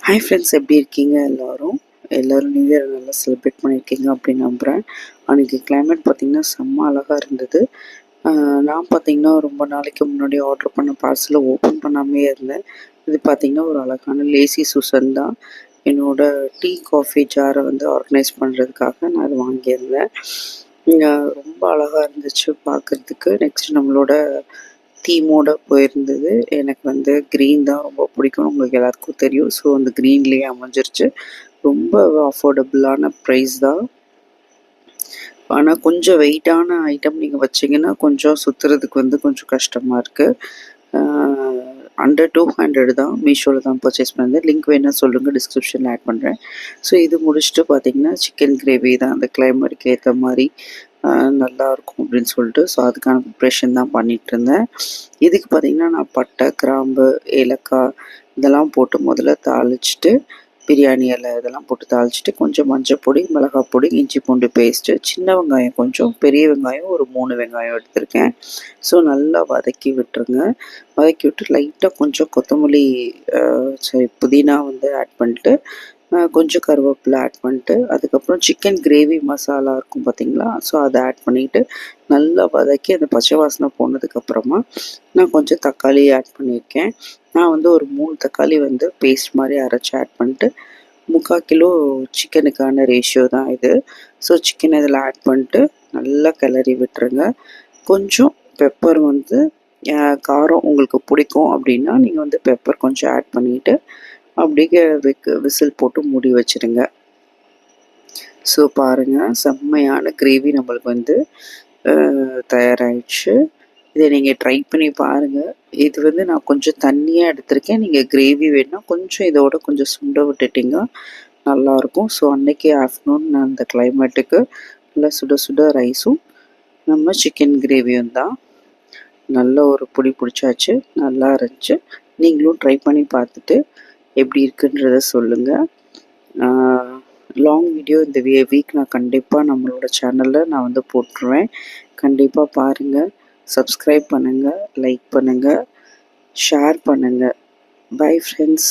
Hi friends, எப்படி இருக்கீங்க எல்லோரும்? எல்லோரும் நியூ இயர் நல்லா செலிப்ரேட் பண்ணியிருக்கீங்க அப்படின்னு நம்புகிறேன். அன்றைக்கி கிளைமேட் பார்த்திங்கன்னா செம்ம அழகாக இருந்தது. நான் பார்த்திங்கன்னா ரொம்ப நாளைக்கு முன்னாடி ஆர்டர் பண்ண பார்சலை ஓப்பன் பண்ணாமே இருந்தேன். இது பார்த்திங்கன்னா ஒரு அழகான லேசி சுசன் தான். என்னோடய டீ காஃபி ஜாரை வந்து ஆர்கனைஸ் பண்ணுறதுக்காக நான் அது வாங்கியிருந்தேன். ரொம்ப அழகாக இருந்துச்சு பார்க்குறதுக்கு. நெக்ஸ்ட் நம்மளோட தீமோட போயிருந்தது. எனக்கு வந்து க்ரீன் தான் ரொம்ப பிடிக்கும், உங்களுக்கு எல்லாருக்கும் தெரியும். ஸோ அந்த க்ரீன்லேயே அமைஞ்சிருச்சு. ரொம்ப அஃபோர்டபுளான ப்ரைஸ் தான். ஆனால் கொஞ்சம் வெயிட்டான ஐட்டம் நீங்கள் வச்சிங்கன்னா கொஞ்சம் சுற்றுறதுக்கு வந்து கொஞ்சம் கஷ்டமாக இருக்குது. அண்டர் 200 தான். மீஷோவில் தான் பர்ச்சேஸ் பண்ணது. லிங்க் வேணா சொல்லுங்கள், டிஸ்கிரிப்ஷனில் ஆட் பண்ணுறேன். ஸோ இது முடிச்சுட்டு பார்த்திங்கன்னா சிக்கன் கிரேவி தான் அந்த கிளைமேட்டுக்கு ஏற்ற மாதிரி நல்லாயிருக்கும் அப்படின்னு சொல்லிட்டு, ஸோ அதுக்கான ப்ரிப்ரேஷன் தான் பண்ணிகிட்ருந்தேன். இதுக்கு பார்த்திங்கன்னா நான் பட்டை, கிராம்பு, ஏலக்காய் இதெல்லாம் போட்டு முதல்ல தாளிச்சிட்டு, பிரியாணி இலை இதெல்லாம் போட்டு தாளிச்சிட்டு, கொஞ்சம் மஞ்சள் பொடி, மிளகாய் பொடி, இஞ்சி பூண்டு பேஸ்ட்டு, சின்ன வெங்காயம் கொஞ்சம், பெரிய வெங்காயம் ஒரு 3 வெங்காயம் எடுத்திருக்கேன். ஸோ நல்லா வதக்கி விட்டுருங்க. வதக்கி விட்டு லைட்டாக கொஞ்சம் கொத்தமல்லி புதினா வந்து ஆட் பண்ணிட்டு, கொஞ்சம் கருவேப்பிலை ஆட் பண்ணிட்டு, அதுக்கப்புறம் சிக்கன் கிரேவி மசாலா இருக்கும் பார்த்திங்களா, ஸோ அதை ஆட் பண்ணிவிட்டு நல்லா வதக்கி அந்த பச்சை வாசனை போனதுக்கப்புறமா நான் கொஞ்சம் தக்காளி ஆட் பண்ணியிருக்கேன். நான் வந்து ஒரு 3 தக்காளி வந்து பேஸ்ட் மாதிரி அரைச்சி ஆட் பண்ணிட்டு, 3/4 கிலோ சிக்கனுக்கான ரேஷியோ தான் இது. ஸோ சிக்கன் இதில் ஆட் பண்ணிட்டு நல்லா கிளறி விட்டுருங்க. கொஞ்சம் பெப்பர் வந்து காரம் உங்களுக்கு பிடிக்கும் அப்படின்னா நீங்கள் வந்து பெப்பர் கொஞ்சம் ஆட் பண்ணிவிட்டு அப்படியே விசில் போட்டு மூடி வச்சுருங்க. ஸோ பாருங்கள், செம்மையான கிரேவி நம்மளுக்கு வந்து தயாராகிடுச்சு. இதை நீங்கள் ட்ரை பண்ணி பாருங்கள். இது வந்து நான் கொஞ்சம் தண்ணியாக எடுத்திருக்கேன். நீங்கள் கிரேவி வேணுன்னா கொஞ்சம் இதோட கொஞ்சம் சுண்ட விட்டுட்டிங்க நல்லாயிருக்கும். ஸோ அன்றைக்கி ஆஃப்டர்நூன் நான் அந்த கிளைமேட்டுக்கு நல்லா சுட சுட ரைஸும் நம்ம சிக்கன் கிரேவியும் தான். நல்ல ஒரு பொடி பிடிச்சாச்சு, நல்லா இருந்துச்சு. நீங்களும் ட்ரை பண்ணி பார்த்துட்டு எப்படி இருக்குன்றத சொல்லுங்கள். லாங் வீடியோ இந்த வீக் நான் கண்டிப்பாக நம்மளோட சேனலில் நான் வந்து போட்டுருவேன். கண்டிப்பாக பாருங்கள், சப்ஸ்கிரைப் பண்ணுங்கள், லைக் பண்ணுங்கள், ஷேர் பண்ணுங்கள். Bye friends.